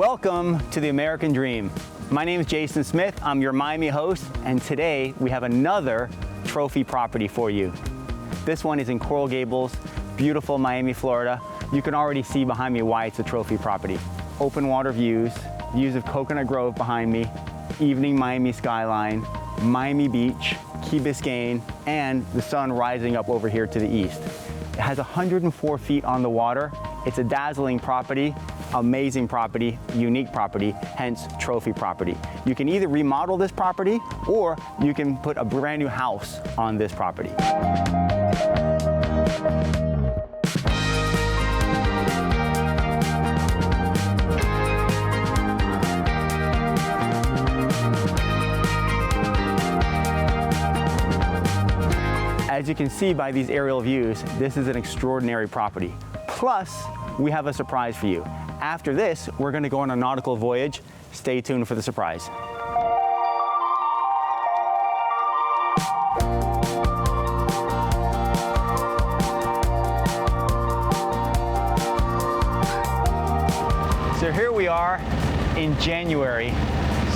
Welcome to the American Dream. My name is Jason Smith. I'm your Miami host, and today we have another trophy property for you. This one is in Coral Gables, beautiful Miami, Florida. You can already see behind me why it's a trophy property. Open water views of Coconut Grove behind me, evening Miami skyline, Miami Beach, Key Biscayne, and the sun rising up over here to the east. It has 104 feet on the water. It's a dazzling property, amazing property, unique property, hence trophy property. You can either remodel this property or you can put a brand new house on this property. As you can see by these aerial views, this is an extraordinary property. Plus, we have a surprise for you. After this, we're going to go on a nautical voyage. Stay tuned for the surprise. So here we are in January,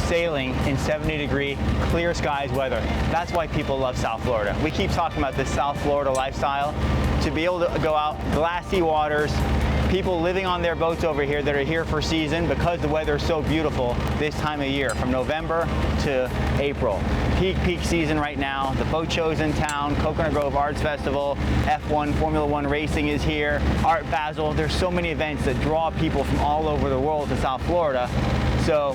sailing in 70-degree clear skies weather. That's why people love South Florida. We keep talking about this South Florida lifestyle. To be able to go out, glassy waters, people living on their boats over here that are here for season because the weather is so beautiful this time of year, from November to April. Peak season right now. The boat show's in town, Coconut Grove Arts Festival, F1, Formula One racing is here, Art Basel. There's so many events that draw people from all over the world to South Florida. So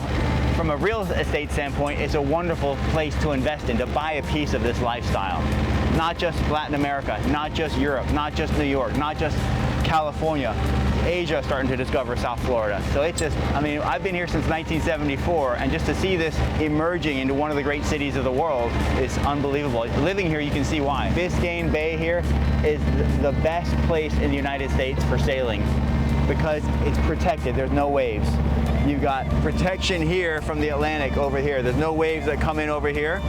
from a real estate standpoint, it's a wonderful place to invest in, to buy a piece of this lifestyle. Not just Latin America, not just Europe, not just New York, not just California. Asia is starting to discover South Florida. So it's just, I mean, I've been here since 1974, and just to see this emerging into one of the great cities of the world is unbelievable. Living here, you can see why. Biscayne Bay here is the best place in the United States for sailing because it's protected, there's no waves. You've got protection here from the Atlantic over here. There's no waves that come in over here.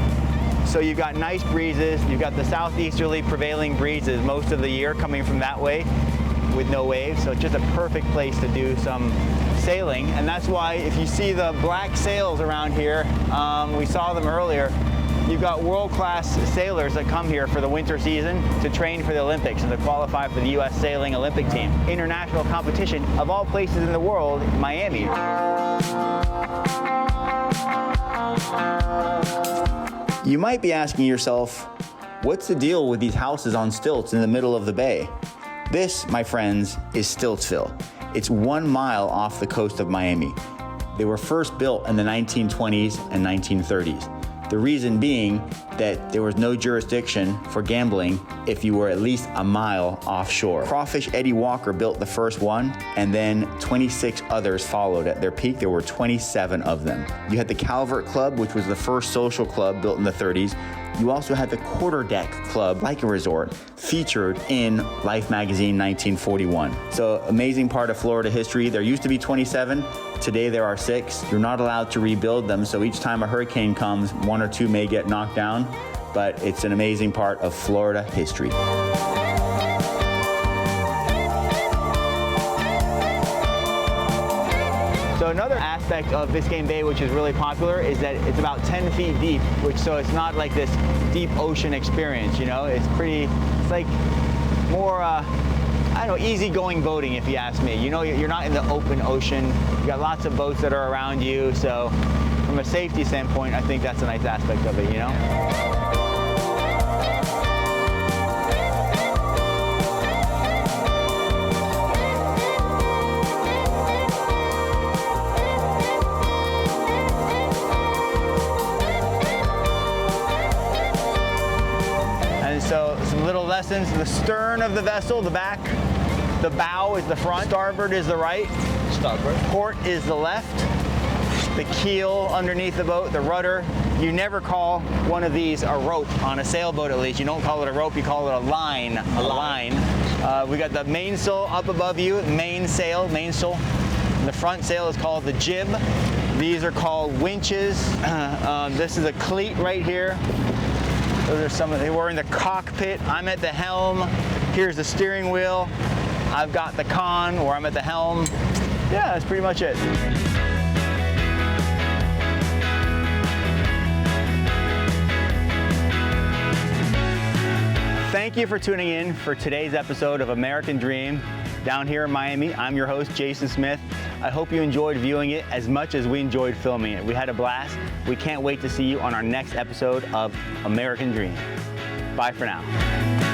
So you've got nice breezes. You've got the southeasterly prevailing breezes most of the year coming from that way with no waves. So it's just a perfect place to do some sailing. And that's why if you see the black sails around here, we saw them earlier, you've got world-class sailors that come here for the winter season to train for the Olympics and to qualify for the U.S. Sailing Olympic team. International competition of all places in the world, Miami. You might be asking yourself, what's the deal with these houses on stilts in the middle of the bay? This, my friends, is Stiltsville. It's 1 mile off the coast of Miami. They were first built in the 1920s and 1930s. The reason being that there was no jurisdiction for gambling if you were at least a mile offshore. Crawfish Eddie Walker built the first one, and then 26 others followed. At their peak, there were 27 of them. You had the Calvert Club, which was the first social club built in the 30s. You also had the Quarter Deck Club, like a resort, featured in Life magazine 1941. So amazing part of Florida history. There used to be 27. Today there are 6. You're not allowed to rebuild them, so each time a hurricane comes, 1 or 2 may get knocked down, but it's an amazing part of Florida history. So another aspect of Biscayne Bay, which is really popular, is that it's about 10 feet deep, so it's not like this deep ocean experience, you know? It's like more, I don't know, easygoing boating, if you ask me. You know, you're not in the open ocean. You got lots of boats that are around you, so from a safety standpoint, I think that's a nice aspect of it, you know? So some little lessons, the stern of the vessel, the back, the bow is the front, starboard is the right, starboard, port is the left, the keel underneath the boat, the rudder. You never call one of these a rope, on a sailboat at least. You don't call it a rope, you call it a line. We got the mainsail up above you, mainsail. The front sail is called the jib. These are called winches. This is a cleat right here. Those are some of them. We're in the cockpit. I'm at the helm. Here's the steering wheel. I've got the con where I'm at the helm. Yeah, that's pretty much it. thank you for tuning in for today's episode of American Dream down here in Miami. I'm your host, Jason Smith. I hope you enjoyed viewing it as much as we enjoyed filming it. We had a blast. We can't wait to see you on our next episode of American Dream. Bye for now.